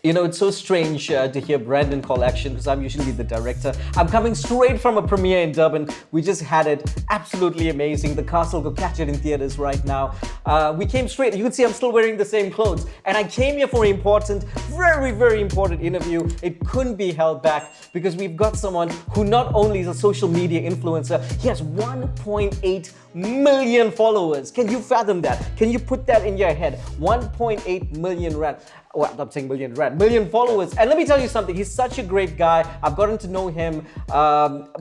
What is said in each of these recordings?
You know, it's so strange to hear Brandon call action because I'm usually the director. I'm coming straight from a premiere in Durban. We just had it. Absolutely amazing. The cast will go catch it in theaters right now. We came straight. You can see I'm still wearing the same clothes. And I came here for an important, very, very important interview. It couldn't be held back because we've got someone who not only is a social media influencer, he has 1.8 million followers. Can you fathom that? Can you put that in your head? 1.8 million rand. Well, I'm saying million rand, million followers. And let me tell you something, he's such a great guy. I've gotten to know him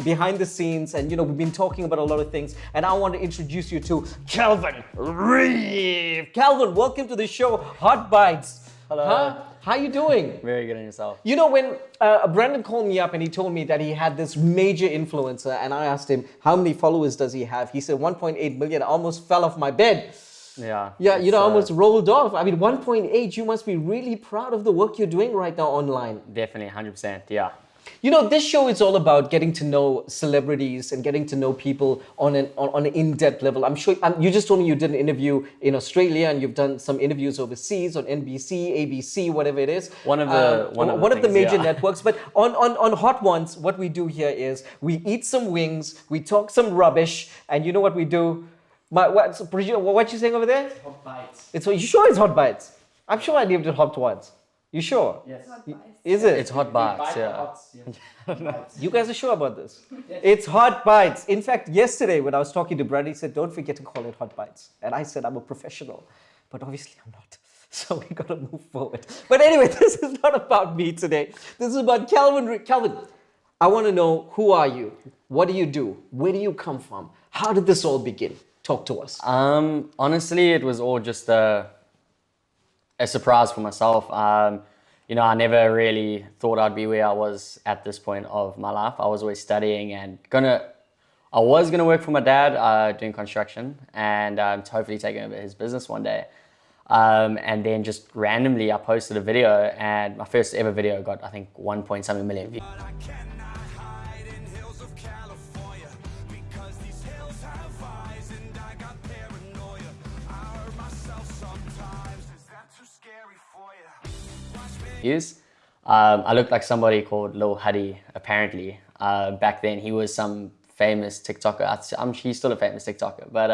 behind the scenes, and you know, we've been talking about a lot of things, and I want to introduce you to Calvin Reeve. Calvin, welcome to the show, Hot Bites. Hello. Huh? How you doing? Very good on yourself. You know, when Brandon called me up and he told me that he had this major influencer, and I asked him, how many followers does he have? He said 1.8 million. I almost fell off my bed. Yeah. Yeah, you know, almost rolled off. I mean, 1.8, you must be really proud of the work you're doing right now online. Definitely, 100%, yeah. You know, this show is all about getting to know celebrities and getting to know people on an in-depth level. I'm sure, you just told me you did an interview in Australia and you've done some interviews overseas on NBC, ABC, whatever it is. One of the major yeah. networks. But on Hot Ones, what we do here is we eat some wings, we talk some rubbish, and you know what we do? What you saying over there? Hot bites. You sure it's Hot Bites? I'm sure I named it Hot Ones. You sure? Yes. Is it? It's Hot Bites, yeah. You guys are sure about this? Yes. It's Hot Bites. In fact, yesterday when I was talking to Brad, he said, don't forget to call it Hot Bites. And I said, I'm a professional. But obviously I'm not. So we got to move forward. But anyway, this is not about me today. This is about Calvin. Calvin, I want to know, who are you? What do you do? Where do you come from? How did this all begin? Talk to us. Honestly, it was all just a surprise for myself. You know, I never really thought I'd be where I was at this point of my life. I was always studying and I was gonna work for my dad doing construction and hopefully taking over his business one day. And then just randomly I posted a video and my first ever video got, I think, 1.7 million views. I looked like somebody called Lil Huddy, apparently. Back then, he was some famous TikToker. He's still a famous TikToker. But,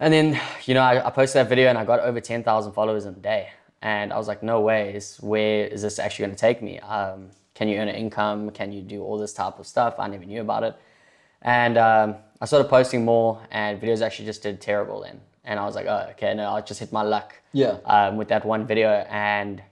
and then, you know, I posted that video and I got over 10,000 followers in a day. And I was like, no way, where is this actually going to take me? Can you earn an income? Can you do all this type of stuff? I never knew about it. And I started posting more and videos actually just did terrible then. And I was like, oh, okay, no, I'll just hit my luck with that one video. And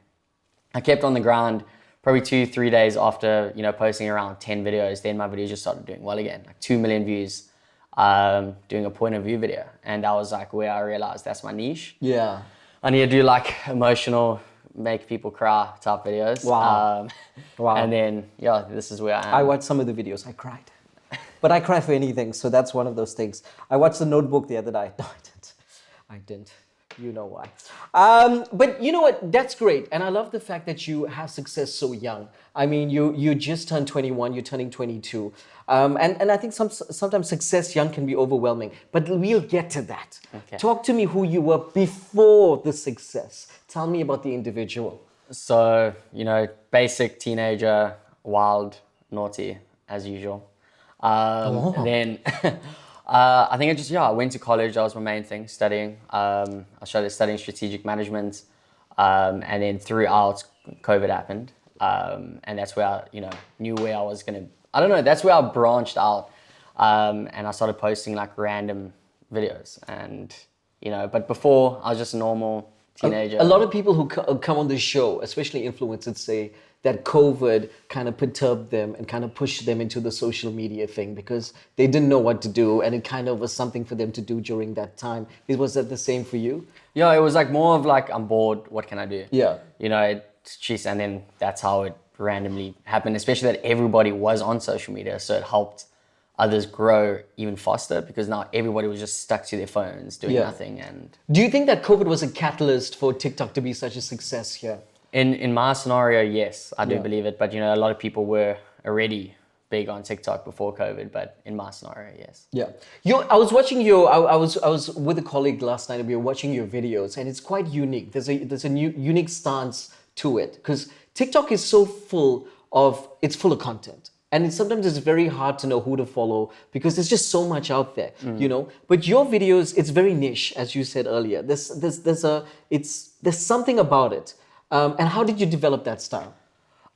I kept on the ground probably 2-3 days after, you know, posting around 10 videos. Then my videos just started doing well again, like 2 million views, doing a point of view video. And that was like where I realized that's my niche. Yeah. I need to do like emotional, make people cry type videos. Wow. Wow. And then, yeah, this is where I am. I watched some of the videos, I cried. But I cry for anything, so that's one of those things. I watched The Notebook the other night. No, I didn't. You know why. But you know what? That's great. And I love the fact that you have success so young. I mean, you just turned 21, you're turning 22. And I think sometimes success young can be overwhelming. But we'll get to that. Okay. Talk to me who you were before the success. Tell me about the individual. So, you know, basic teenager, wild, naughty, as usual. And then I think I went to college. That was my main thing, studying. I started studying strategic management. And then throughout, COVID happened. And that's where I, you know, knew where I was going to, I don't know, that's where I branched out. And I started posting like random videos. And, you know, but before I was just a normal teenager. A lot of people who come on this show, especially influencers, say that COVID kind of perturbed them and kind of pushed them into the social media thing because they didn't know what to do and it kind of was something for them to do during that time. Was that the same for you? Yeah, it was like more of like, I'm bored, what can I do? Yeah. You know, and then that's how it randomly happened, especially that everybody was on social media. So it helped others grow even faster because now everybody was just stuck to their phones doing nothing. And do you think that COVID was a catalyst for TikTok to be such a success here? In my scenario, yes, I do believe it. But, you know, a lot of people were already big on TikTok before COVID, but in my scenario, yes. Yeah. I was watching I was with a colleague last night and we were watching your videos and it's quite unique. There's a unique stance to it? Because TikTok is so full of content. And sometimes it's very hard to know who to follow because there's just so much out there, you know. But your videos, it's very niche, as you said earlier. There's something about it. And how did you develop that style?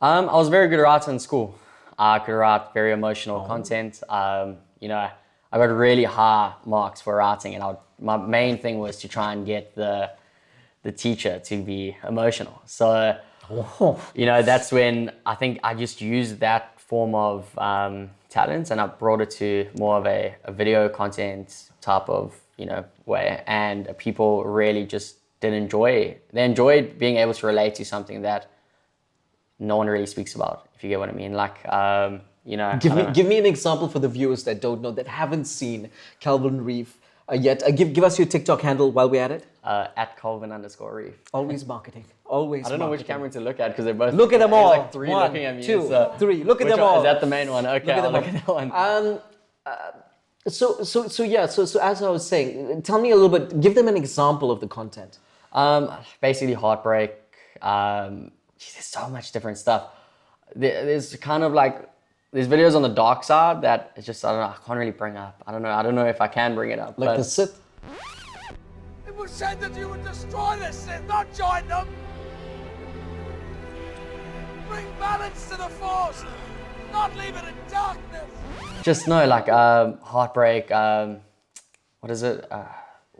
I was very good at art in school. I could write very emotional content. You know, I got really high marks for writing, and my main thing was to try and get the teacher to be emotional. So, you know, that's when I think I just used that form of talent, and I brought it to more of a video content type of, you know, way. And people really just did enjoy. They enjoyed being able to relate to something that no one really speaks about, if you get what I mean. Like, you know, Give me an example for the viewers that don't know, that haven't seen Calvin Reef yet. Give us your TikTok handle while we're at it. At Calvin_Reef. Always marketing. Always. I don't know which camera to look at because they're both. Look at them all. There's like three One, looking at me. 2, 3. Look at them all. Is that the main one? Okay, I'll look at that one. So as I was saying, tell me a little bit. Give them an example of the content. Basically heartbreak. There's so much different stuff. There's kind of like there's videos on the dark side that it's just, I don't know, I can't really bring up. I don't know if I can bring it up. Like the SITH. It was said that you would destroy the Sith, not join them. Bring balance to the Force, not leave it in darkness. Just no, like heartbreak. What is it?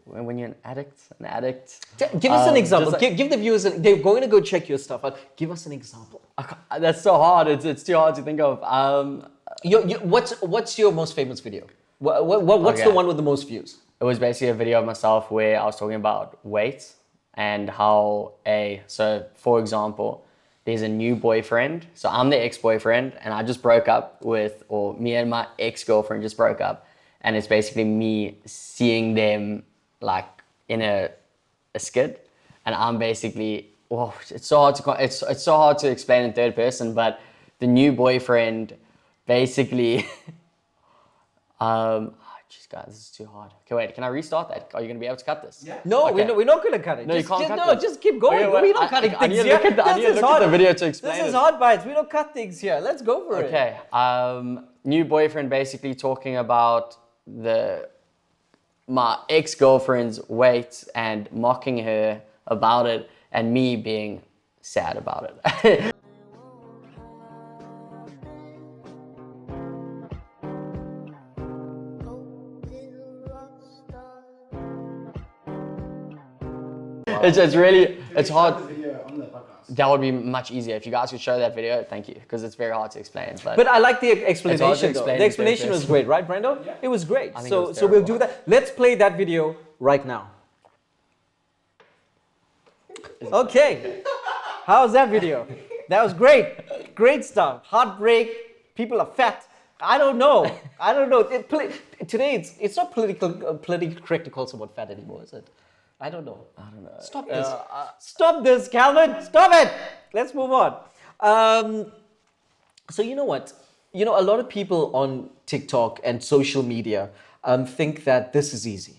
When you're an addict. Give us an example. Like, give the viewers. They're going to go check your stuff out. Give us an example. That's so hard. It's too hard to think of. What's your most famous video? What's the one with the most views? It was basically a video of myself where I was talking about weight and how so for example, there's a new boyfriend. So I'm the ex-boyfriend and I just broke up with, or me and my ex-girlfriend just broke up. And it's basically me seeing them like in a skit. And I'm basically, it's so hard to explain in third person, but the new boyfriend basically, jeez, guys, this is too hard. Okay, wait, can I restart that? Are you going to be able to cut this? Yeah. No, okay. we're not going to cut it. No, you can't cut this. Just keep going. We're not cutting things here. I need to look at the video to explain This is hard bites. We don't cut things here. Let's go for it. Okay, new boyfriend basically talking about my ex-girlfriend's weight and mocking her about it and me being sad about it. It's hard. That would be much easier if you guys could show that video. Thank you, because it's very hard to explain. But I like the explanation. Though. Explain the explanation was great, right, Brando? Yeah. It was great. So so we'll do that. Let's play that video right now. Okay. How's that video? That was great. Great stuff. Heartbreak. People are fat. I don't know. Today it's not politically correct to call someone fat anymore, is it? I don't know. Stop this. Stop this, Calvin. Stop it. Let's move on. So you know what? You know, a lot of people on TikTok and social media think that this is easy.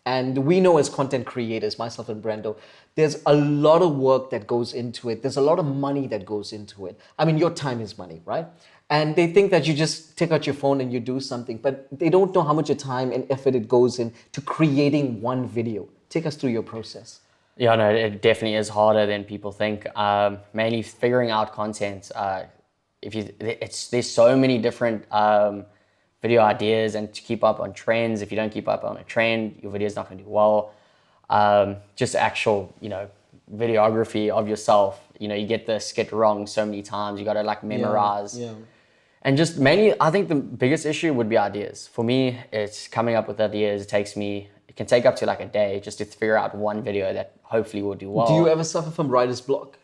And we know as content creators, myself and Brando, there's a lot of work that goes into it. There's a lot of money that goes into it. I mean, your time is money, right? And they think that you just take out your phone and you do something, but they don't know how much time and effort it goes into creating one video. Take us through your process. Yeah, no, it definitely is harder than people think. Mainly figuring out content. There's so many different video ideas, and to keep up on trends. If you don't keep up on a trend, your video is not going to do well. Just actual, videography of yourself. You get the skit wrong so many times. You got to like memorize. Yeah. And just mainly, I think the biggest issue would be ideas. For me, it's coming up with ideas. It can take up to like a day just to figure out one video that hopefully will do well. Do you ever suffer from writer's block?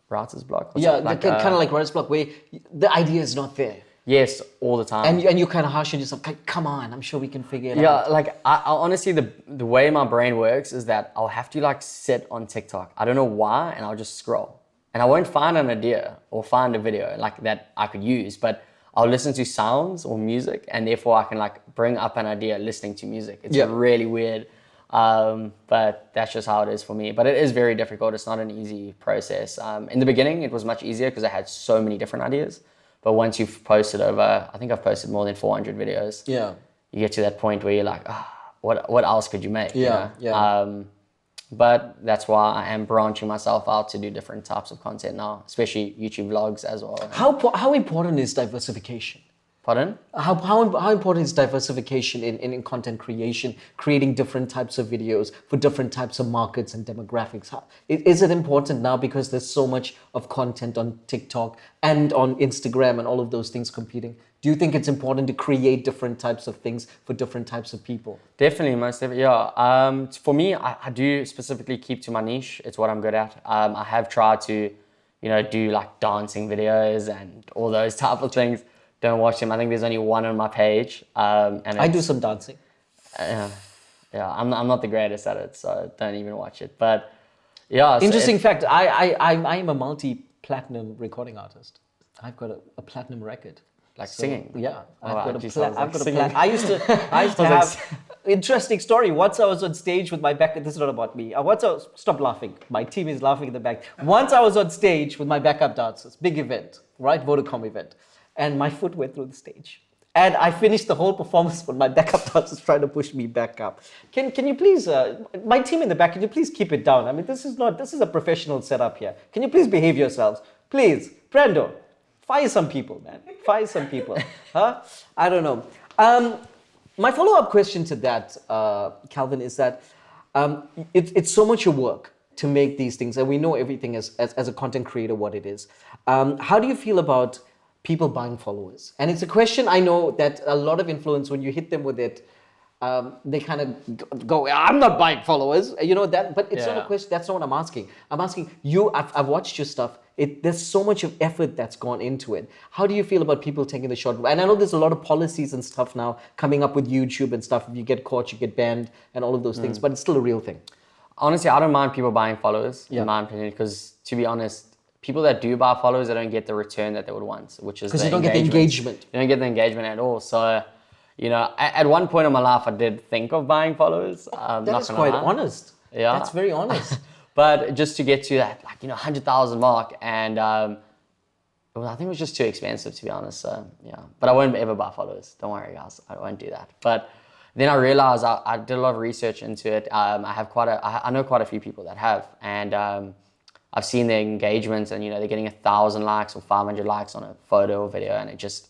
Writer's block? Kind of like writer's block where the idea is not there. Yes, all the time. And you're kind of harsh on yourself. Come on, I'm sure we can figure it out. Yeah, like I honestly, the way my brain works is that I'll have to like sit on TikTok. I don't know why, and I'll just scroll. And I won't find an idea or find a video like that I could use, but I'll listen to sounds or music, and therefore I can like bring up an idea listening to music. It's really weird. But that's just how it is for me. But it is very difficult. It's not an easy process. In the beginning, it was much easier because I had so many different ideas. But once you've posted over, I think I've posted more than 400 videos. Yeah. You get to that point where you're like, what else could you make? Yeah, you know? yeah. But that's why I am branching myself out to do different types of content now, especially YouTube vlogs as well. How important is diversification? Pardon? How important is diversification in content creation, creating different types of videos for different types of markets and demographics? Is it important now because there's so much of content on TikTok and on Instagram and all of those things competing? Do you think it's important to create different types of things for different types of people? Definitely, most definitely, yeah. For me, I do specifically keep to my niche. It's what I'm good at. I have tried to, do like dancing videos and all those type of things. Don't watch them. I think there's only one on my page. And I do some dancing. Yeah, I'm not the greatest at it, so don't even watch it. But yeah. Interesting fact, I am a multi-platinum recording artist. I've got a platinum record. Like singing? Yeah. I've got a I used to have interesting story. Once I was on stage with my back, this is not about me. Stop laughing. My team is laughing in the back. Once I was on stage with my backup dancers, big event, right? Vodacom event. And my foot went through the stage. And I finished the whole performance with my backup dancers trying to push me back up. Can you please, my team in the back, can you please keep it down? I mean, this is a professional setup here. Can you please behave yourselves? Please, Brando. Fire some people, man. Fire some people. Huh? I don't know. My follow-up question to that, Calvin, is that it's so much your work to make these things, and we know everything as a content creator what it is. How do you feel about people buying followers? And it's a question I know that a lot of influence, when you hit them with it, they kind of go, I'm not buying followers, that. But it's not a question. That's not what I'm asking. I'm asking you. I've watched your stuff. There's so much of effort that's gone into it. How do you feel about people taking the shot? And I know there's a lot of policies and stuff now coming up with YouTube and stuff. If you get caught, you get banned and all of those things. But it's still a real thing. Honestly, I don't mind people buying followers, in my opinion, because to be honest, people that do buy followers, they don't get the return that they would want, which is because you don't get the engagement. You don't get the engagement at all. So, at one point in my life, I did think of buying followers. That is quite honest. Yeah. That's very honest. But just to get to that, 100,000 mark, and I think it was just too expensive, to be honest. So, yeah. But I won't ever buy followers. Don't worry, guys. I won't do that. But then I realized I did a lot of research into it. I know quite a few people that have, and I've seen their engagements, and they're getting 1,000 likes or 500 likes on a photo or video, and it just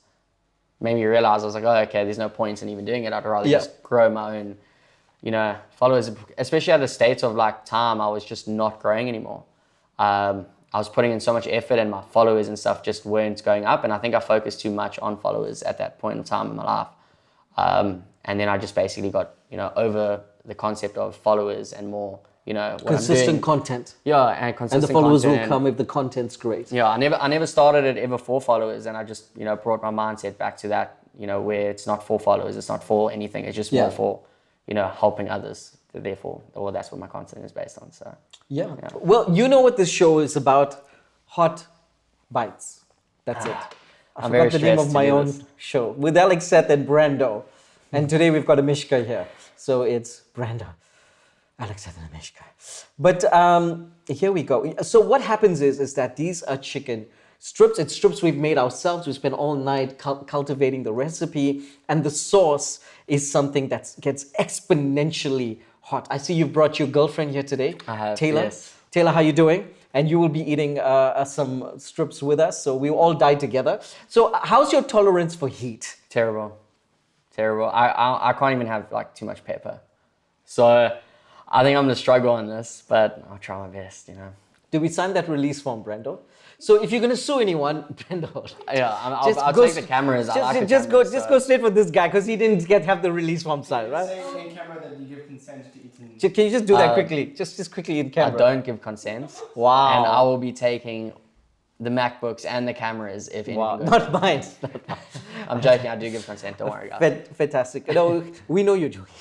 made me realize I was like, oh, okay, there's no point in even doing it. I'd rather just grow my own, followers. Especially at the state of time, I was just not growing anymore. I was putting in so much effort, and my followers and stuff just weren't going up, and I think I focused too much on followers at that point in time in my life. And then I just basically got over the concept of followers and more. Consistent content. Yeah, and consistent. And the followers content, will come if the content's great. Yeah, I never started it ever for followers, and I just brought my mindset back to that. Where it's not for followers, it's not for anything. It's just more for helping others. Therefore, that's what my content is based on. So yeah. Well, you know what this show is about: hot bites. That's it. I forgot the name of my own show with LX Seth and Brando, and today we've got a Mishka here, so it's Brando. LX Seth and Mishka. But here we go. So what happens is that these are chicken strips. It's strips we've made ourselves. We spent all night cultivating the recipe, and the sauce is something that gets exponentially hot. I see you've brought your girlfriend here today. I have, Taylor. Yes. Taylor, how you doing? And you will be eating some strips with us, so we all die together. So how's your tolerance for heat? Terrible. I can't even have too much pepper. So I think I'm going to struggle on this, but I'll try my best, Did we sign that release form, Brando? So if you're going to sue anyone, Brando. Yeah, I'll take the cameras. Just go straight for this guy because he didn't have the release form signed, right? Say in camera that you give consent to eating. Can you just do that quickly? Just quickly in camera. I don't give consent. Wow. And I will be taking the MacBooks and the cameras if anyone goes. Not mine. I'm joking. I do give consent. Don't worry, guys. Fantastic. No, we know you're joking.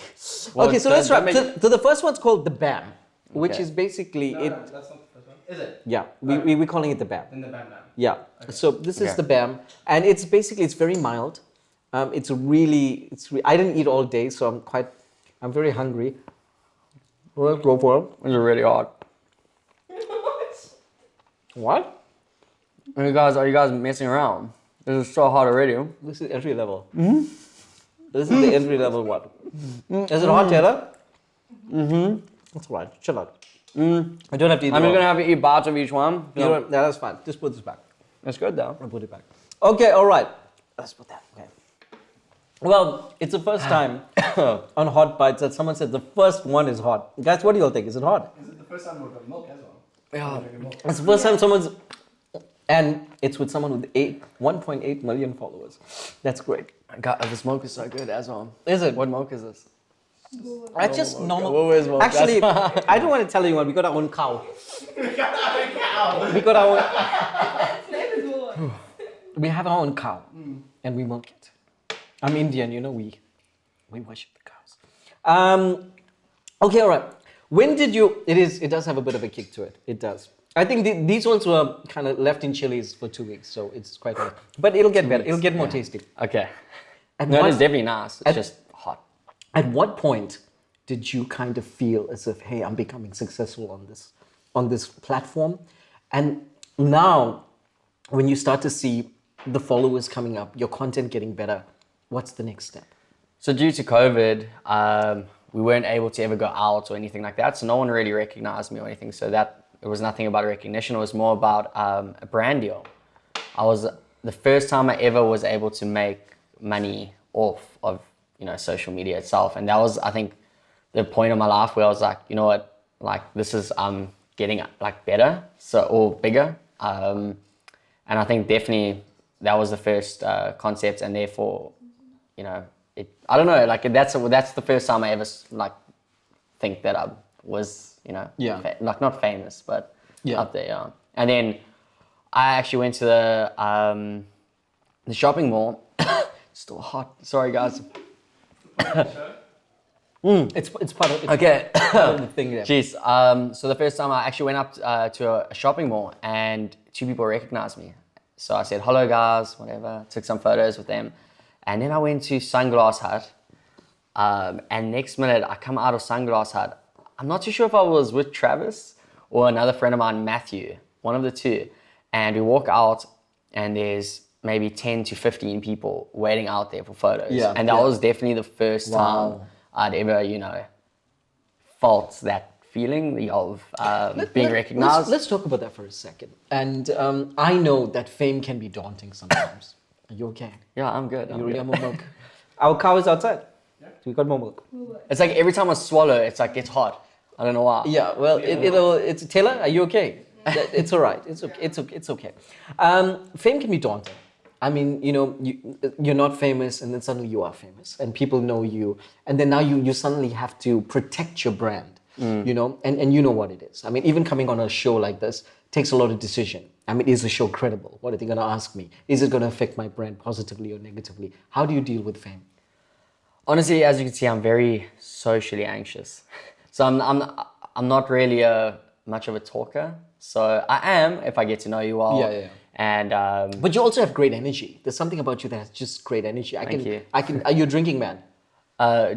Well, okay, so let's wrap. So the first one's called the BAM, which is basically No, that's not the first one. Is it? Yeah, we're calling it the BAM. Then the Bam Bam. Yeah. Okay. So this is the BAM, and it's very mild. I didn't eat all day, so I'm very hungry. Well, let's go for it. This is really hard. What? Are you guys messing around? This is so hard already. This is entry level. Mm-hmm. This is the entry level one. Is it hot, Taylor? Mm-hmm. That's all right. Chill out. I don't have to eat. I'm just gonna have to eat bites of each one. You know, yeah, that's fine. Just put this back. That's good though. I'll put it back. Okay, all right. Let's put that. Okay. Well, it's the first time on Hot Bites that someone said the first one is hot. Guys, what do you all think? Is it hot? Is it the first time we've got milk as well? Yeah. It's the first time someone's... And it's with someone with 1.8 million followers. That's great. God, the smoke is so good as well. Is it? What milk is this? I just normal. What is milk? Actually, I don't want to tell anyone. We got our own cow. We got our own. We have our own cow, and we milk it. I'm Indian, you know. We worship the cows. Okay, all right. When did you? It does have a bit of a kick to it. It does. I think these ones were kind of left in chilies for 2 weeks, so it's quite hot. But it'll get better. It'll get more tasty. Okay. At No, what- it's definitely nice. It's just hot. At what point did you kind of feel as if, hey, I'm becoming successful on this platform? And now, when you start to see the followers coming up, your content getting better, what's the next step? So due to COVID, we weren't able to ever go out or anything like that. So no one really recognized me or anything. So that it was nothing about recognition. It was more about a brand deal. I was the first time I ever was able to make money off of social media itself, and that was, I think, the point of my life where I was like, you know what, like this is getting like better, or bigger, and I think definitely that was the first concept, and therefore, I don't know, like that's the first time I ever like think that I was like not famous, but up there, yeah. And then I actually went to the shopping mall. Still hot. Sorry, guys. It's part of Okay. part of the thing there. Jeez. So the first time I actually went up to a shopping mall and 2 people recognized me. So I said, hello guys, whatever. Took some photos with them. And then I went to Sunglass Hut. And next minute I come out of Sunglass Hut. I'm not too sure if I was with Travis or another friend of mine, Matthew, one of the two. And we walk out and there's maybe 10 to 15 people waiting out there for photos. Yeah, and that was definitely the first time I'd ever, felt that feeling of being recognized. Let's talk about that for a second. And I know that fame can be daunting sometimes. Are you okay? Yeah, I'm good. You really have more milk? Our cow is outside. We got more milk. It's like every time I swallow, it's like it's hot. I don't know why. Yeah, well, it's Taylor. Are you okay? It's all right. It's okay. It's okay. Fame can be daunting. I mean, you're not famous, and then suddenly you are famous, and people know you, and then now you suddenly have to protect your brand, and you know what it is. I mean, even coming on a show like this takes a lot of decision. I mean, is the show credible? What are they going to ask me? Is it going to affect my brand positively or negatively? How do you deal with fame? Honestly, as you can see, I'm very socially anxious. So I'm not really much of a talker. So I am if I get to know you all. Yeah. And but you also have great energy. There's something about you that has just great energy. Thank you. Are you a drinking man?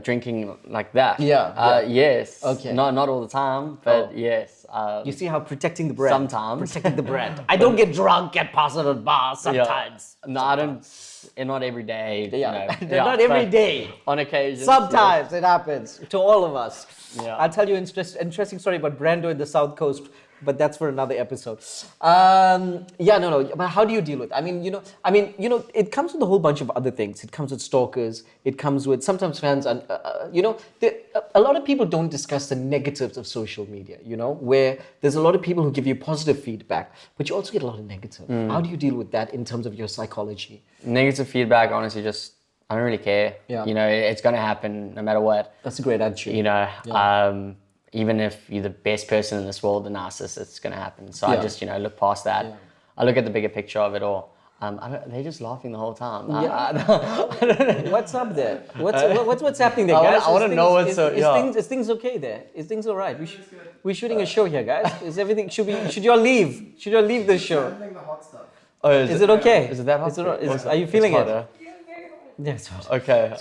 Drinking like that. Yeah. Yes. Okay. Not all the time, but yes. You see how protecting the brand. Sometimes. Protecting the brand. I don't get drunk at Pastor Bar sometimes. Yeah. No, I don't. And not every day. Yeah. Not but every day. On occasion. Sometimes it happens to all of us. Yeah. I'll tell you an interesting story about Brando in the South Coast, but that's for another episode. But how do you deal with it? I mean, it comes with a whole bunch of other things. It comes with stalkers. It comes with sometimes fans, and a lot of people don't discuss the negatives of social media. Where there's a lot of people who give you positive feedback, but you also get a lot of negative. How do you deal with that in terms of your psychology? Negative feedback, honestly, just I don't really care. Yeah. It's gonna happen no matter what. That's a great attitude. Even if you're the best person in this world, the nicest, it's going to happen. So I Yeah. just, look past that. Yeah. I look at the bigger picture of it all. They're just laughing the whole time. What's up there? What's happening there, guys? I wanna know what's Is things okay there? Is things all right? We're shooting a show here, guys. Is everything? Should y'all leave? Should y'all leave this show? Handling the hot stuff. Oh, Is it okay? Is it that hot? Are you feeling it? Hotter. Yeah, it's hot. Okay.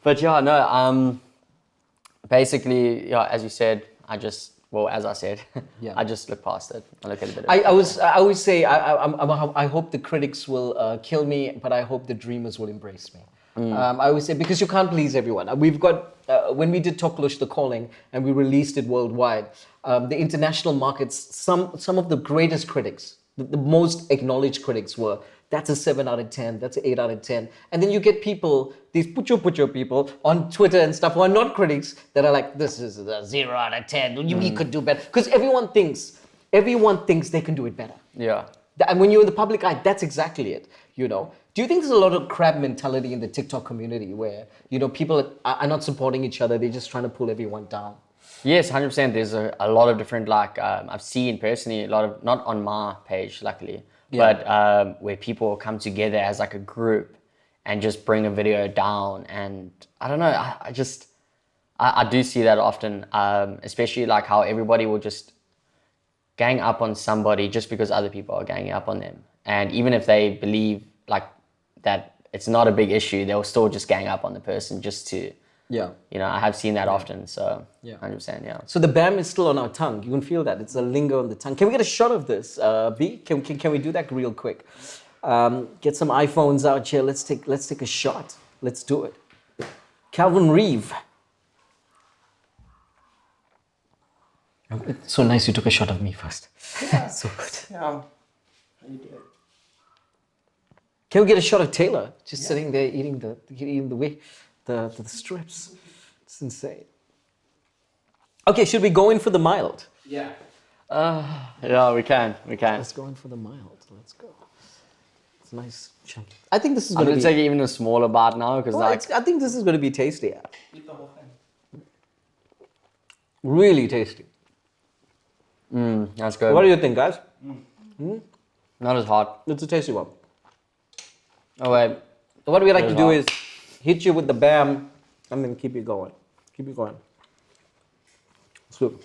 But yeah, no. basically, yeah, as you said, as I said, Yeah. I just look past it. I look at it a bit. I always say I hope the critics will kill me, but I hope the dreamers will embrace me. I always say, because you can't please everyone. We've got when we did Toklush The Calling and we released it worldwide, the international markets, some of the greatest critics, the most acknowledged critics were, that's a 7 out of 10, that's an 8 out of 10. And then you get people, these pucho people on Twitter and stuff who are not critics that are like, this is a 0 out of 10, we could do better. Because everyone thinks they can do it better. Yeah. And when you're in the public eye, that's exactly it, you know. Do you think there's a lot of crab mentality in the TikTok community where, you know, people are not supporting each other, they're just trying to pull everyone down? Yes, 100%. There's a lot of different, like, I've seen personally a lot of, not on my page, luckily, but where people come together as like a group and just bring a video down. And I don't know, I do see that often, especially like how everybody will just gang up on somebody just because other people are ganging up on them. And even if they believe like that it's not a big issue, they'll still just gang up on the person just to, Yeah. you know, I have seen that often. So Yeah. 100%, yeah. So the BAM is still on our tongue. You can feel that. It's a linger on the tongue. Can we get a shot of this, B? Can we do that real quick? Get some iPhones out here. Let's take a shot. Let's do it. Calvin Reeve. It's so nice you took a shot of me first. Yeah. So good. Yeah. How you doing? Can we get a shot of Taylor just sitting there eating the strips? It's insane. Okay, should we go in for the mild? Yeah. Yeah, we can. Let's go in for the mild. Let's go. It's nice chunky. I think this is I'm going gonna to be. take even a smaller bite now because I think this is going to be tasty. Eat the whole thing. Really tasty. that's good. What do you think, guys? Not as hot. It's a tasty one. Oh wait, So what we like Very to do hot. is hit you with the BAM and then keep it going. Keep it going. It's good.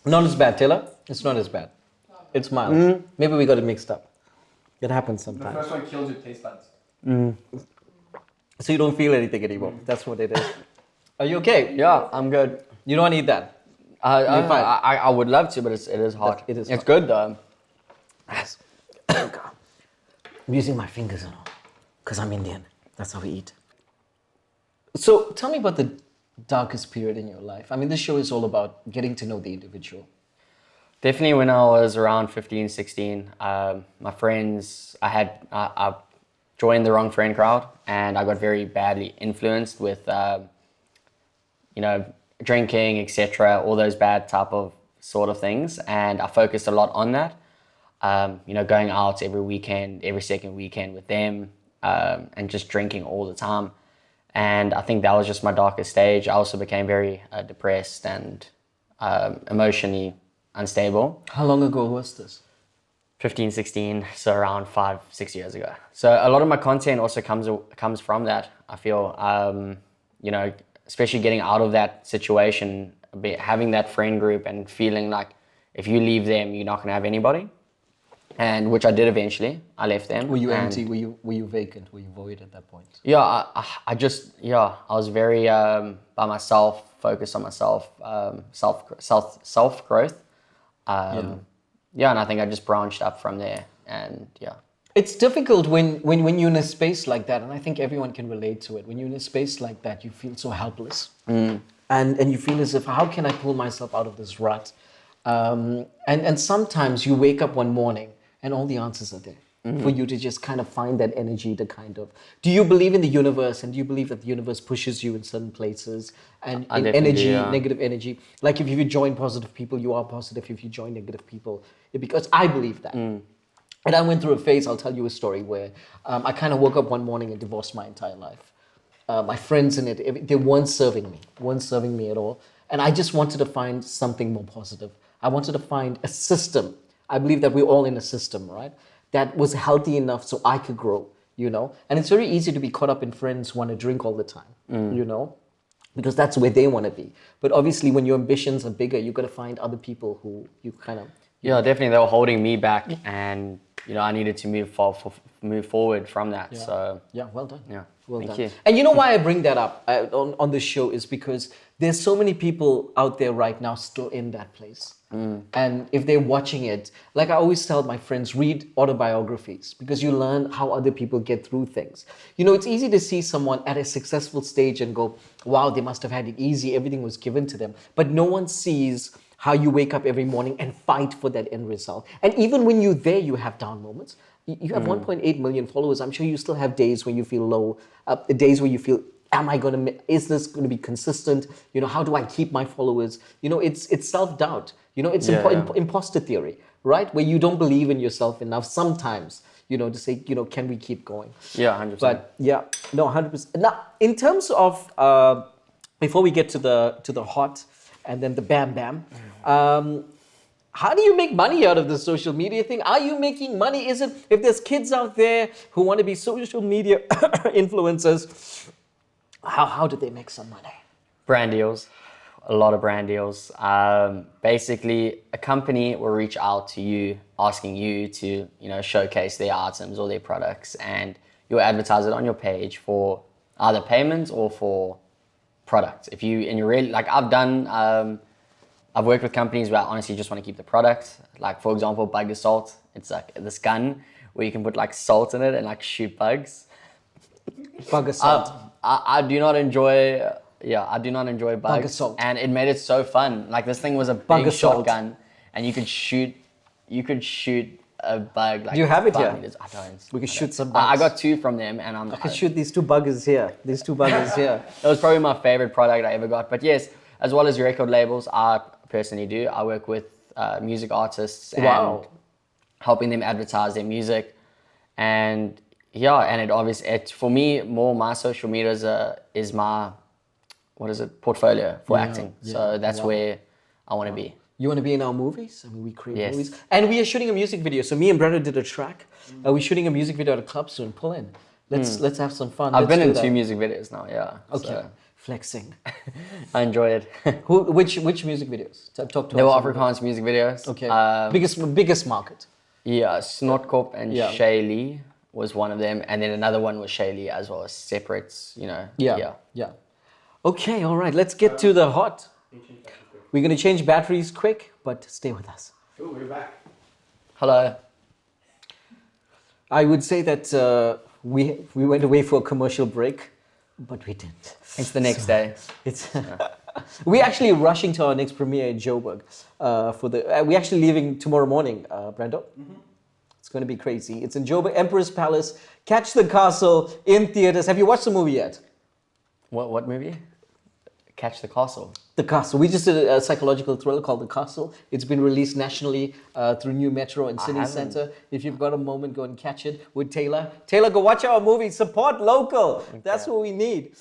Not as bad, Taylor. It's not as bad. It's mild. Maybe we got it mixed up. It happens The sometimes. first one kills your taste buds. So you don't feel anything anymore. That's what it is. Are you okay? yeah, I'm good. You don't need that. You're fine. I would love to, but it is hot. It is It's hot. good though. Yes. I'm using my fingers and all, because I'm Indian. That's how we eat. So tell me about the darkest period in your life. I mean, this show is all about getting to know the individual. Definitely when I was around 15, 16, my friends, I joined the wrong friend crowd and I got very badly influenced with, you know, drinking, etc., all those bad type of sort of things. And I focused a lot on that. You know, going out every weekend, every second weekend with them, and just drinking all the time. And I think that was just my darkest stage. I also became very depressed and emotionally unstable. How long ago was this? 15, 16, so around 5, 6 years ago. So a lot of my content also comes from that. I feel, you know, especially getting out of that situation, having that friend group and feeling like if you leave them, you're not going to have anybody. And which I did eventually. I left them. Were you and empty? Were you vacant? Were you void at that point? Yeah, I was very by myself, focused on myself, self growth. Yeah, and I think I just branched up from there, and yeah. It's difficult when you're in a space like that, and I think everyone can relate to it. When you're in a space like that, you feel so helpless, and you feel as if, how can I pull myself out of this rut? And sometimes you wake up one morning and all the answers are there for you to just kind of find that energy to kind of. Do you believe in the universe, and do you believe that the universe pushes you in certain places and I in definitely energy, do, yeah. negative energy? Like if you join positive people, you are positive. If you join negative people, because I believe that. And I went through a phase, I'll tell you a story, where I kind of woke up one morning and divorced my entire life. My friends in it, they weren't serving me at all. And I just wanted to find something more positive. I wanted to find a system. I believe that we're all in a system, right? That was healthy enough so I could grow, you know? And it's very easy to be caught up in friends who want to drink all the time, you know? Because that's where they want to be. But obviously when your ambitions are bigger, you've got to find other people who you kind of... Yeah, definitely. They were holding me back, and you know, I needed to move forward from that. Yeah. So Yeah, well done. yeah. Well Thank done. you. And you know why I bring that up on this show is because there's so many people out there right now still in that place. And if they're watching it, like I always tell my friends, read autobiographies because you learn how other people get through things. You know, it's easy to see someone at a successful stage and go, wow, they must have had it easy. Everything was given to them. But no one sees how you wake up every morning and fight for that end result. And even when you're there, you have down moments. You have 1.8 million followers. I'm sure you still have days when you feel low, days where you feel, is this going to be consistent? You know, how do I keep my followers? You know, it's self-doubt. You know, it's imposter theory, right? Where you don't believe in yourself enough sometimes, you know, to say, you know, can we keep going? Yeah, 100%. But yeah, no, 100%. Now, in terms of, before we get to the hot and then the bam bam, how do you make money out of the social media thing? Are you making money? Is it, if there's kids out there who want to be social media influencers, how do they make some money? Brand deals, a lot of brand deals. Basically, a company will reach out to you asking you to, you know, showcase their items or their products, and you'll advertise it on your page for either payments or for products. If you, and you're really, like I've worked with companies where I honestly just want to keep the product. Like for example, Bug Assault. It's like this gun where you can put like salt in it and like shoot bugs. Bug Assault. I do not enjoy, I do not enjoy bugs. Bug Assault. And it made it so fun. Like this thing was a Bug big Assault. shotgun and you could shoot a bug. Like Do you have it 5 here? meters. I don't. We can shoot some I bugs. got 2 from them and I can shoot these 2 buggers here. These 2 buggers here. That was probably my favorite product I ever got. But yes, as well as record labels, I personally do. I work with music artists and Wow. helping them advertise their music. And yeah, and it obviously, for me, more my social media is my, portfolio for acting. So that's where I want to be. You want to be in our movies? I mean, we create Yes. movies. And we are shooting a music video. So me and Brando did a track. We're shooting a music video at a club soon. Pull in. Let's have some fun. I've Let's been do in 2 that. music videos now, yeah. Okay. So Flexing. I enjoy it. Which music videos? Talk to They were us. Afrikaans music videos. Okay. Um, biggest market. Yeah, Snotkop and Yeah. Shaylee was one of them. And then another one was Shaylee as well, as separate, you know. Yeah. Okay, all right. Let's get to the hot. We're going to change batteries quick, but stay with us. Oh, we're back. Hello. I would say that we went away for a commercial break, but we didn't. It's the next day. It's we're actually rushing to our next premiere in Joburg for the. We're actually leaving tomorrow morning, Brando. It's going to be crazy. It's in Joburg, Emperor's Palace. Catch the Castle in theaters. Have you watched the movie yet? What movie? Catch the Castle. The Castle. We just did a psychological thriller called The Castle. It's been released nationally through New Metro and City haven't. Center. If you've got a moment, go and catch it with Taylor. Taylor, go watch our movie. Support local. That's what we need.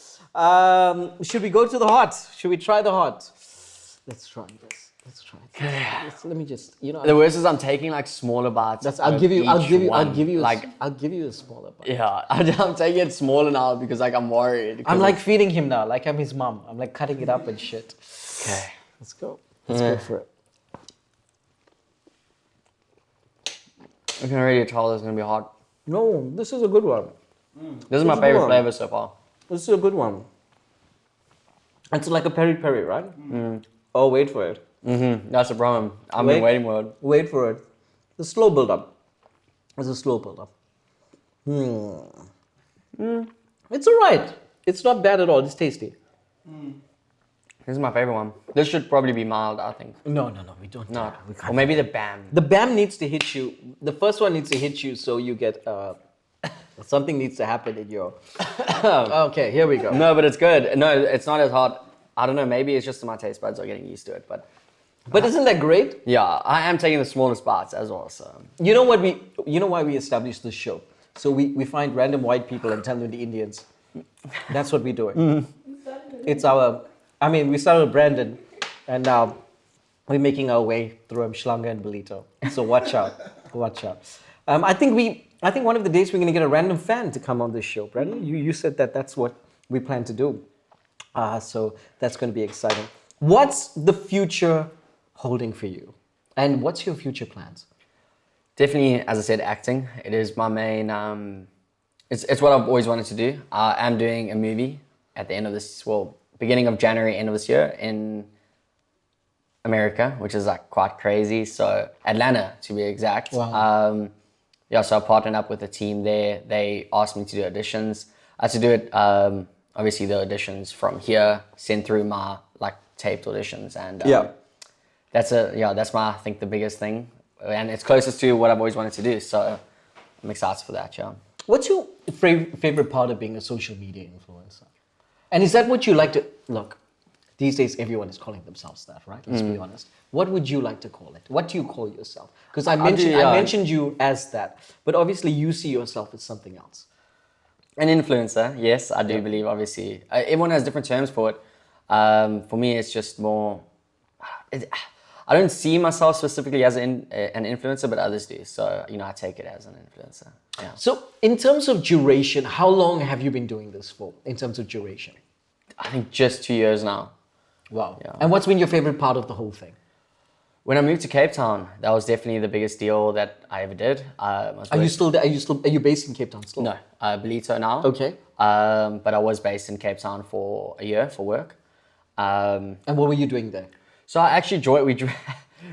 Should we go to the hot? Should we try the hot? Let's try this. Let's try it. Let me just, you know. The worst is I'm taking like smaller bites. I'll of give you like I'll give you a smaller bite. yeah. I'm taking it smaller now because like I'm worried. I'm like feeding him now, like I'm his mom. I'm like cutting it up and shit. Okay. Let's go. Let's go for it. I can already tell this is gonna be hot. No, this is a good one. This is my is a good favorite one. flavor so far. This is a good one. It's like a peri-peri, right? Oh, wait for it. That's the problem. I'm Wait. in waiting mode. Wait for it. The slow build-up. It's a slow build-up. It's all right. It's not bad at all. It's tasty. This is my favorite one. This should probably be mild, I think. No, we don't. No. We can't. Or maybe the BAM. The BAM needs to hit you. The first one needs to hit you so you get... something needs to happen in your... Okay, here we go. No, but it's good. No, it's not as hot. I don't know. Maybe it's just my taste buds are getting used to it. But But isn't that great? yeah, I am taking the smallest bites as well. So You know why we established this show? So we find random white people and tell them the Indians. That's what we're doing. It's we started with Brandon, and now we're making our way through Mshlanga and Belito. So watch out. I think one of the days we're going to get a random fan to come on this show. Brandon, you said that's what we plan to do. So that's going to be exciting. What's the future holding for you? And what's your future plans? definitely, as I said, acting. It is my main It's what I've always wanted to do. I'm doing a movie at the end of this, well, beginning of January, end of this year in America, which is like quite crazy. So Atlanta, to be exact. Wow. Yeah, so I partnered up with a team there. They asked me to do auditions. I had to do it, obviously the auditions from here, send through my like taped auditions, and that's my, I think, the biggest thing, and it's closest to what I've always wanted to do. So I'm excited for that. Yeah. What's your favorite part of being a social media influencer? And is that what you like to look? These days, everyone is calling themselves that, right? Let's be honest. What would you like to call it? What do you call yourself? Because I mentioned you as that, but obviously you see yourself as something else. An influencer, yes, I do believe. Obviously, everyone has different terms for it. For me, it's just more. I don't see myself specifically as an influencer, but others do. So I take it as an influencer. Yeah. So, in terms of duration, how long have you been doing this for? In terms of duration, I think just 2 years now. wow. Yeah. And what's been your favorite part of the whole thing? When I moved to Cape Town, that was definitely the biggest deal that I ever did. Are you based in Cape Town still? No, Belito now. Okay. But I was based in Cape Town for a year for work. And what were you doing there? So I actually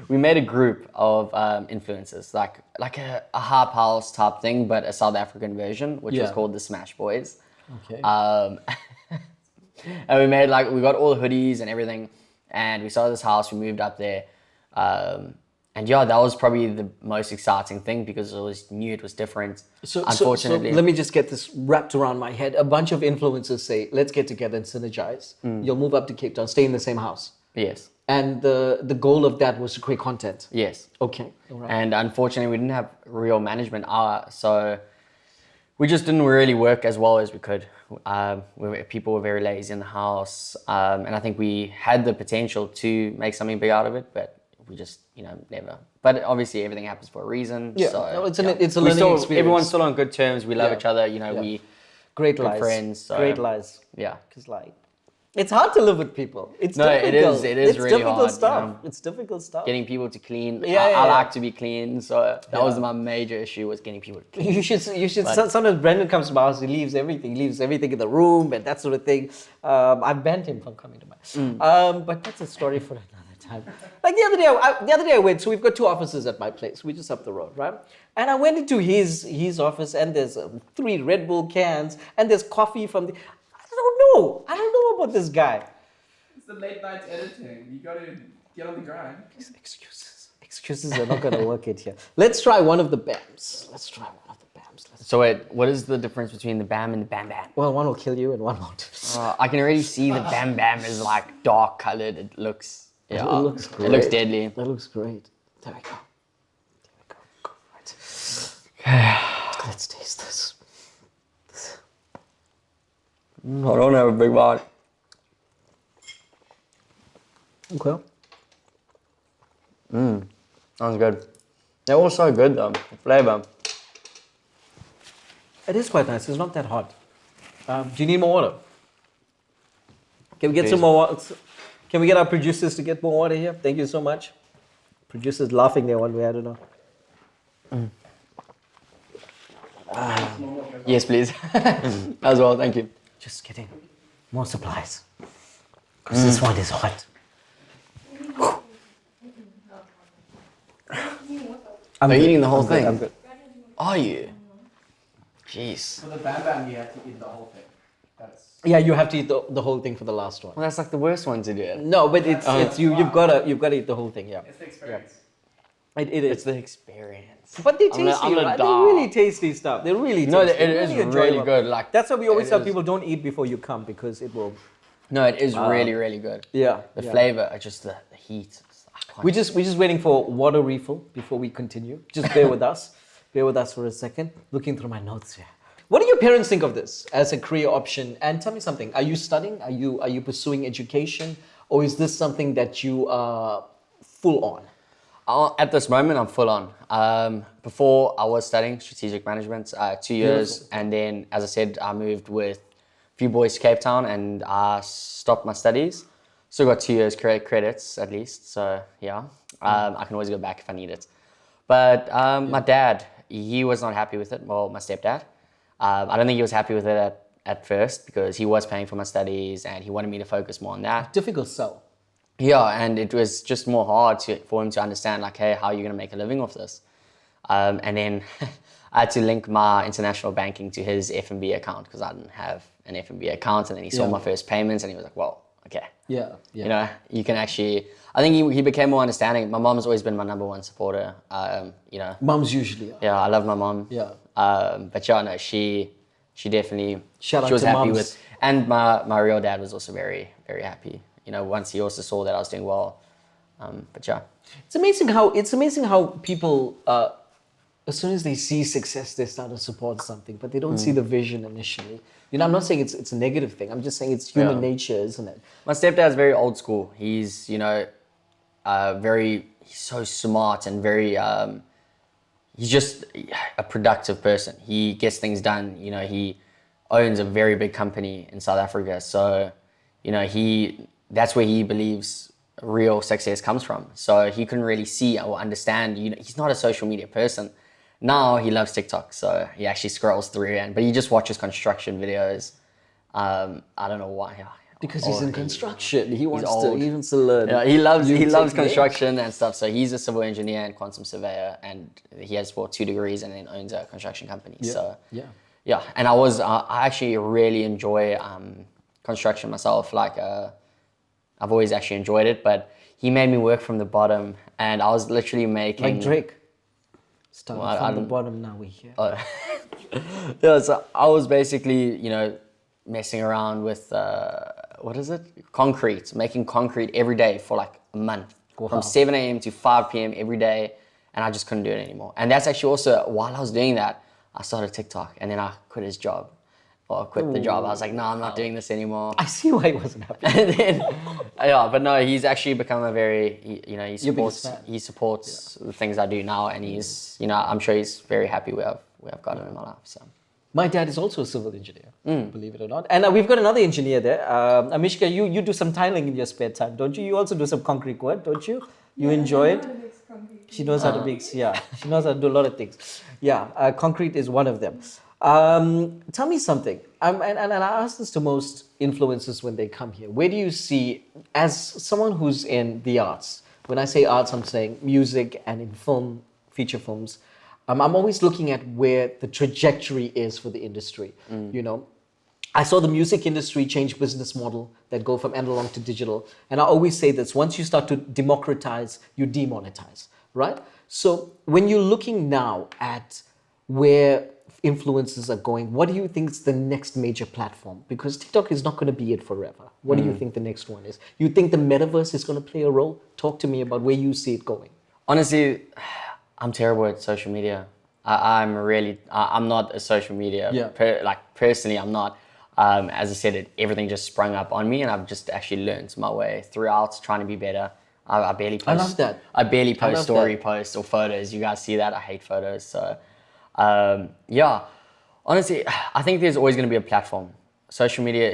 we made a group of influencers, like a harp house type thing, but a South African version, which was called the Smash Boys. Okay. And we got all the hoodies and everything, and we saw this house. We moved up there, and yeah, that was probably the most exciting thing because it was new, it was different. So Unfortunately, let me just get this wrapped around my head. A bunch of influencers say, let's get together and synergize. You'll move up to Cape Town, stay in the same house. yes, And the goal of that was to create content. yes. Okay. All right. And unfortunately, we didn't have real management, so we just didn't really work as well as we could. People were very lazy in the house, and I think we had the potential to make something big out of it, but we just, never. But obviously, everything happens for a reason. Yeah, so, no, it's a learning experience. Everyone's still on good terms. We love Yeah. each other. Yeah. We Great good lies. friends. So, Great lies. Yeah. Because it's hard to live with people. It's difficult. It is it's really difficult hard. stuff. It's difficult stuff. Getting people to clean. Yeah, I yeah. like to be clean, so that was my major issue, was getting people to clean. You should. Sometimes Brendan comes to my house. He leaves everything in the room and that sort of thing. I've banned him from coming to my. But that's a story for another time. Like the other day I went. So we've got two offices at my place. We're just up the road, right? And I went into his office, and there's 3 Red Bull cans, and there's coffee from the. I don't know about this guy. It's the late night editing. You gotta get on the grind. Excuses are not going to work it here. Let's try one of the BAMs. So wait, what is the difference between the BAM and the Bam Bam? Well, one will kill you and one won't. I can already see the Bam Bam is like dark colored. It looks, It looks great. It looks deadly. That looks great. There we go. Right. Okay. Let's taste this. I don't have a big bite. Okay. Sounds good. They're all so good though, the flavor. It is quite nice. It's not that hot. Do you need more water? Can we get some more water? Can we get our producers to get more water here? Thank you so much. Producers laughing there one way, I don't know. Yes, please. As well, thank you. Just kidding. More supplies. Because this one is hot. Are you eating the whole thing? I'm good. Are you? Jeez. For the Bam Bam, you have to eat the whole thing. That's Yeah, you have to eat the whole thing for the last one. Well, that's like the worst one to do. No, but you've got to eat the whole thing. Yeah, it's the experience. it is. It's the experience. But they're tasty, I'm gonna right? die. They're really tasty stuff. They're really tasty. No, it is really really enjoyable. good. Like That's why we always it tell is. people don't eat before you come because it will. No, it is really, really good. Yeah. The flavor, just the heat. We're just waiting for water refill before we continue. Just bear with us. Bear with us for a second. Looking through my notes here. What do your parents think of this as a career option? And tell me something. Are you studying? Are you pursuing education? Or is this something that you are full on? At this moment, I'm full on. Before, I was studying strategic management, 2 years. Beautiful. And then, as I said, I moved with a few boys to Cape Town and I stopped my studies. Still got 2 years credits at least. So, yeah, I can always go back if I need it. But my dad, he was not happy with it. Well, my stepdad. I don't think he was happy with it at first because he was paying for my studies and he wanted me to focus more on that. Difficult sell. Yeah, and it was just more hard for him to understand, like, hey, how are you going to make a living off this? And then I had to link my international banking to his F&B account because I didn't have an F&B account. And then he saw my first payments and he was like, well, okay. Yeah. You know, you can actually... I think he became more understanding. My mom's always been my number one supporter. You know. Mums usually are. Yeah, I love my mom. Yeah. But yeah, no, she definitely... Shout out she was to happy mums. with... And my real dad was also very, very happy. You know, once he also saw that I was doing well. But yeah. It's amazing how people, as soon as they see success, they start to support something, but they don't see the vision initially. You know, I'm not saying it's a negative thing. I'm just saying it's human nature, isn't it? My stepdad's very old school. He's, you know, he's so smart and very, he's just a productive person. He gets things done. You know, he owns a very big company in South Africa. So, you know, that's where he believes real success comes from. So he couldn't really see or understand, you know, he's not a social media person. Now he loves TikTok, so he actually scrolls through but he just watches construction videos. I don't know why. Because he's in construction. He wants old. to learn. Yeah, he loves techniques. construction and stuff. So he's a civil engineer and quantum surveyor, and he has 2 degrees and then owns a construction company. Yeah. So yeah. And I actually really enjoy construction myself. Like I've always actually enjoyed it, but he made me work from the bottom, and I was literally making Like Drake. Started Well, from the bottom, now we're here. Yeah, so I was basically, you know, messing around with concrete, making concrete every day for like a month, from 7 a.m. to 5 p.m. every day, and I just couldn't do it anymore. And that's actually also, while I was doing that, I started TikTok, and then I quit his job. Or quit the job. I was like, no, I'm not doing this anymore. I see why he wasn't happy. And then, yeah, but no, he's actually become a very, you know, he supports the things I do now, and he's, you know, I'm sure he's very happy where I've gotten in my life. So. My dad is also a civil engineer, believe it or not. And we've got another engineer there. Amishka, you do some tiling in your spare time, don't you? You also do some concrete work, don't you? You enjoy it? She knows how to mix, yeah. She knows how to do a lot of things. Yeah, concrete is one of them. Tell me something, and I ask this to most influencers when they come here. Where do you see, as someone who's in the arts, when I say arts, I'm saying music and in film, feature films, I'm always looking at where the trajectory is for the industry. You know, I saw the music industry change business model that go from analog to digital. And I always say this, once you start to democratize, you demonetize, right? So when you're looking now at where influencers are going, what do you think is the next major platform? Because TikTok is not going to be it forever. What do you think the next one is? You think the metaverse is going to play a role? Talk to me about where you see it going. Honestly, I'm terrible at social media. I'm not a social media, personally I'm not. As I said, everything just sprung up on me, and I've just actually learned my way throughout trying to be better. I barely post. I love that. I barely post posts or photos. You guys see that? I hate photos. So, yeah, honestly, I think there's always going to be a platform. Social media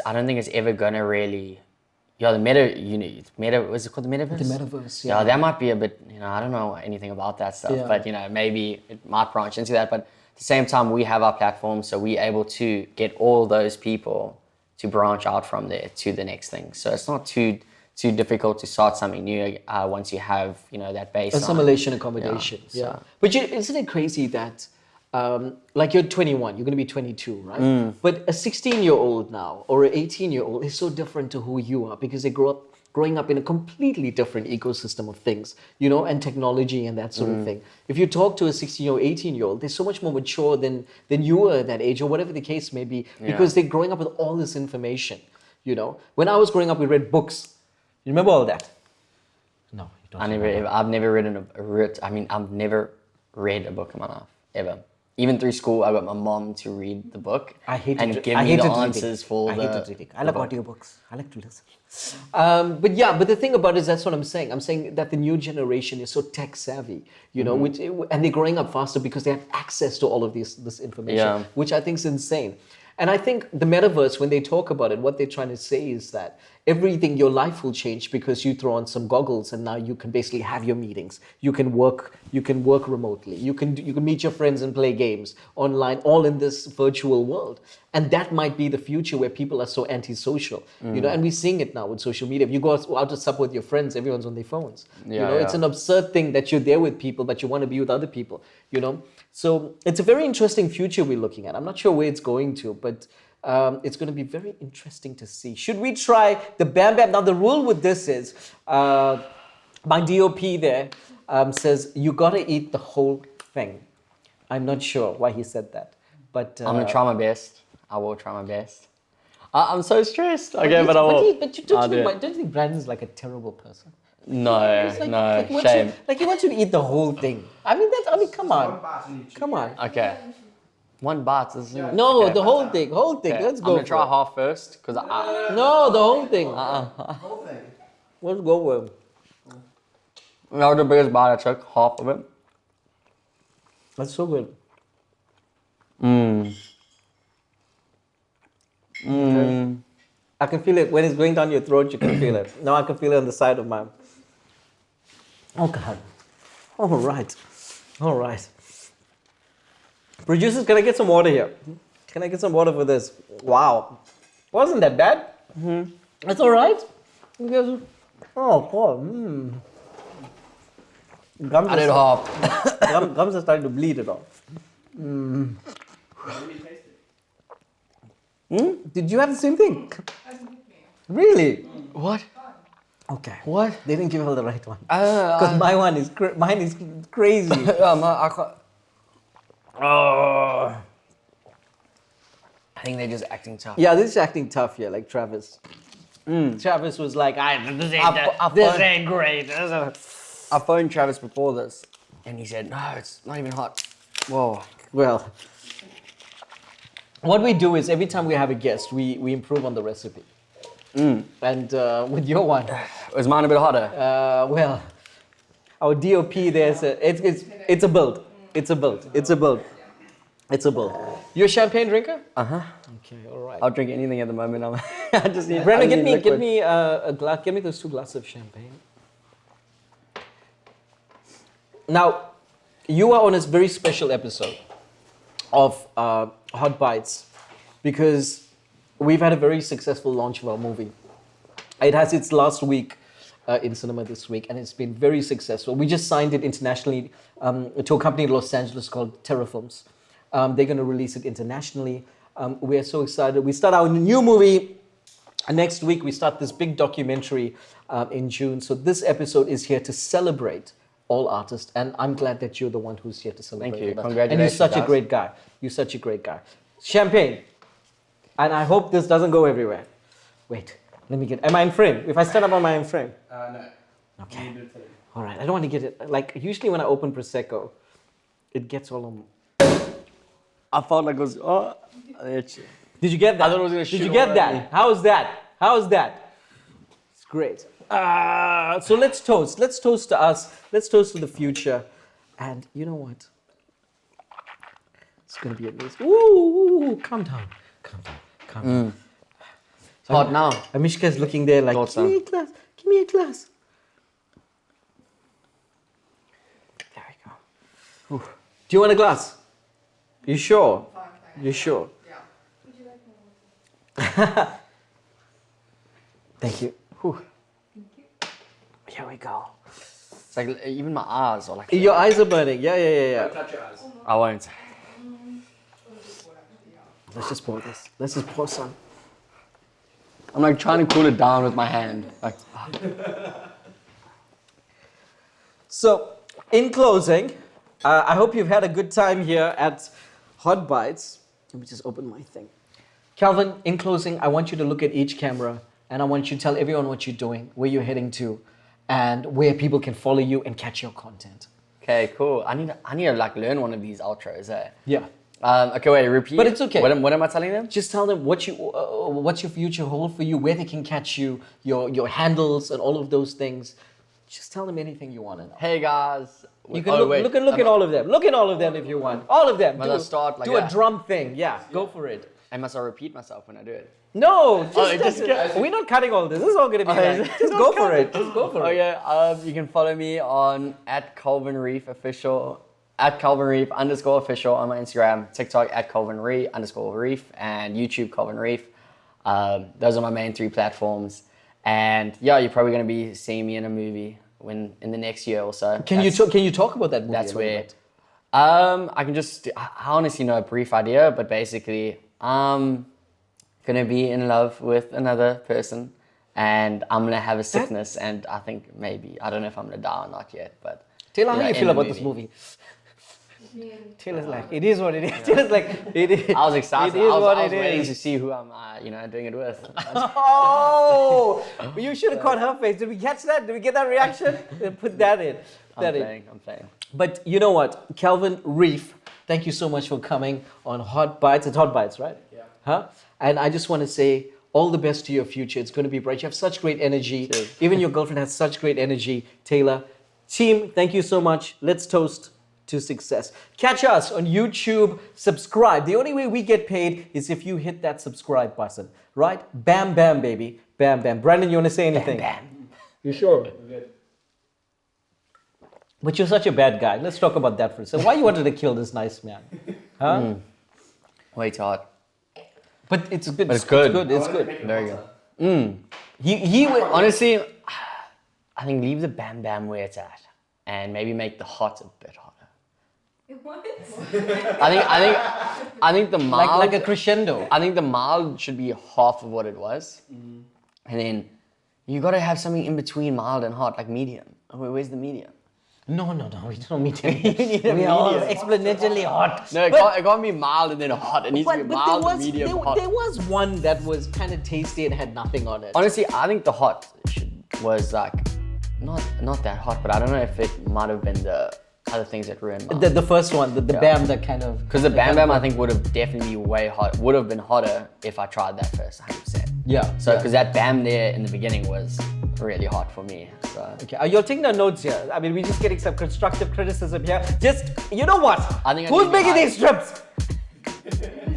I don't think it's ever going to really, the what's it called, the metaverse? The metaverse, yeah. Yeah, that might be a bit, I don't know anything about that stuff, but, maybe it might branch into that. But at the same time, we have our platform, so we're able to get all those people to branch out from there to the next thing. So it's not too difficult to start something new once you have, that baseline. Assimilation, accommodation. Yeah. So. But isn't it crazy that, like you're 21, you're going to be 22, right? But a 16-year-old now or an 18-year-old is so different to who you are because they growing up in a completely different ecosystem of things, and technology and that sort of thing. If you talk to a 16-year-old, 18-year-old, they're so much more mature than you were at that age or whatever the case may be because they're growing up with all this information, When I was growing up, we read books. You remember all that? No, you don't. I've never read a book in my life, ever. Even through school, I got my mom to read the book and give me the answers for the... I hated reading. I like audiobooks. I like to listen. But the thing about it is that's what I'm saying. I'm saying that the new generation is so tech savvy, and they're growing up faster because they have access to all of this information, which I think is insane. And I think the metaverse, when they talk about it, what they're trying to say is that everything, your life will change because you throw on some goggles and now you can basically have your meetings. You can work remotely. You can meet your friends and play games online, all in this virtual world. And that might be the future where people are so antisocial, you know, and we're seeing it now with social media. If you go out to supper with your friends, everyone's on their phones. It's an absurd thing that you're there with people, but you want to be with other people, you know. So it's a very interesting future we're looking at. I'm not sure where it's going to, but it's going to be very interesting to see. Should we try the Bam Bam? Now, the rule with this is, my DOP there says, you got to eat the whole thing. I'm not sure why he said that, but... I'm going to try my best. I will try my best. I'm so stressed. Okay, but I will. But you don't you think Brandon's like a terrible person? No, Like, shame. He wants you to eat the whole thing. I mean, come on. One bite on each. Come on. Okay. One bite is... No, okay. the whole thing. Okay. Let's go. I'm going to try for it. half first, because No, the whole thing. Whole thing. Let's go with it. that was the biggest bite I took, half of it. That's so good. I can feel it when it's going down your throat. You can feel it. Now I can feel it on the side of my. Oh God! All right. Producers, can I get some water here? Can I get some water for this? Wow, wasn't that bad? That's all right. Oh God. Gums I did half. Gums are starting to bleed it off. Did you have the same thing? Really? What? Okay. What? They didn't give her the right one. Because mine is crazy. I can't. Oh. I think they're just acting tough. Yeah, this is acting tough here, like Travis. Travis was like, this ain't great. I phoned Travis before this, and he said, no, it's not even hot. Whoa. Well, what we do is every time we have a guest, we improve on the recipe. And with your one, Was mine a bit hotter? well, our DOP there's it's a build. It's a build. You're a champagne drinker? Uh-huh. Okay, all right. I'll drink anything at the moment. I just need. Brenda, I just need get liquid. me a glass. Get me those 2 glasses of champagne. Now, you are on a very special episode of Hot Bites because we've had a very successful launch of our movie. It has its last week in cinema this week, and it's been very successful. We just signed it internationally to a company in Los Angeles called Terra Films. They're going to release it internationally. We are so excited. We start our new movie next week. We start this big documentary in June. So this episode is here to celebrate all artists, and I'm glad that you're the one who's here to celebrate. Thank you. with us. Congratulations, And you're such a guys. great guy. You're such a great guy. Champagne. And I hope this doesn't go everywhere. Wait, let me get. Am I in frame? If I stand up, am I in frame? No. Okay. You need to do it today. All right. I don't want to get it. Like usually when I open prosecco, it gets all on. I felt like it was. Oh, it's, Did you get that? I thought it was gonna Did shoot you get already. that? How's that? How's that? It's great. So let's toast. Let's toast to us. Let's toast to the future. And you know what? It's gonna be amazing. Ooh, calm down. Calm down. Calm down. it's hot now. Amishka's looking there like, Thought give me a glass. Give me a glass. There we go. Ooh. Do you want a glass? You sure? You sure? Yeah. Thank you. Whew. Here we go. It's like even my eyes are like. Your eyes are burning. Yeah. Touch your eyes. I won't. Let's just pour this. Let's just pour some. I'm like trying to cool it down with my hand. Like, So, in closing, I hope you've had a good time here at Hot Bites. Let me just open my thing. Calvin, in closing, I want you to look at each camera and I want you to tell everyone what you're doing, where you're heading to, and where people can follow you and catch your content. okay, cool. I need to like learn one of these outros. Yeah. Okay, wait. Repeat. But it's okay. What am I telling them? Just tell them what's your future hold for you, where they can catch you, your handles and all of those things. Just tell them anything you want to know. Hey guys. You can look at all of them. Look at all of them if you want. All of them. When I start like do a that. drum thing. Yeah, go for it. I must repeat myself when I do it. No, we're not cutting all this. This is all going to be just go for it. Just go for it. Okay, you can follow me on @CalvinReefOfficial, @CalvinReef_official on my Instagram, TikTok @CalvinReef_Reef, and YouTube Calvin Reef. Those are my main 3 platforms. And yeah, you're probably going to be seeing me in a movie in the next year or so. Can you talk about that movie? That's a little where bit? I honestly know a brief idea, but basically I'm gonna be in love with another person, and I'm gonna have a sickness, and I think maybe I don't know if I'm gonna die or not yet, but Taylor, how you do know, you in feel the about this movie? Yeah. Taylor's like, it is what it is. Taylor's like, it is. I was excited. It is I was what it waiting is. to see who I'm doing it with. Oh, you should have caught her face. Did we catch that? Did we get that reaction? Put that in. I'm playing. But you know what, Calvin Reef, thank you so much for coming on Hot Bites. It's Hot Bites, right? Yeah. Huh? And I just want to say all the best to your future. It's going to be bright. You have such great energy. Cheers. Even your girlfriend has such great energy. Taylor, team, thank you so much. Let's toast to success. Catch us on YouTube. Subscribe. The only way we get paid is if you hit that subscribe button, right? Bam, bam, baby. Bam, bam. Brandon, you want to say anything? Bam. You sure? Good. But you're such a bad guy. Let's talk about that for a second. Why you wanted to kill this nice man? Huh? Way too hard. But it's good. But it's good. It's good. Very good. He would honestly, I think leave the bam bam where it's at, and maybe make the hot a bit hotter. What? I think the mild, Like a crescendo. I think the mild should be half of what it was, and then you got to have something in between mild and hot, like medium. Where's the medium? No, we don't need to. We are all exponentially hot. No, it can't be mild and then hot. It needs to be mild, medium, hot. There was one that was kind of tasty and had nothing on it. Honestly, I think the hot was like not that hot, but I don't know if it might have been the other things that ruined mine. The first one, the Bam, that kind of. Because the Bam Bam, I think, would have definitely would have been hotter if I tried that first, 100%. Yeah. So, because that Bam there in the beginning was really hot for me. So. Okay, you're taking the notes here. I mean, we're just getting some constructive criticism here. Just, you know what? I think Who's making these strips?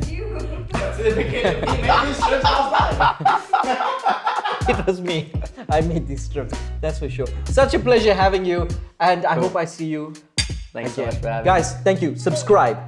You. That's the beginning. We made these strips last night. It was me. I made these strips. That's for sure. Such a pleasure having you, and I hope I see you. Thanks so again. much for having me. Guys, thank you. Subscribe.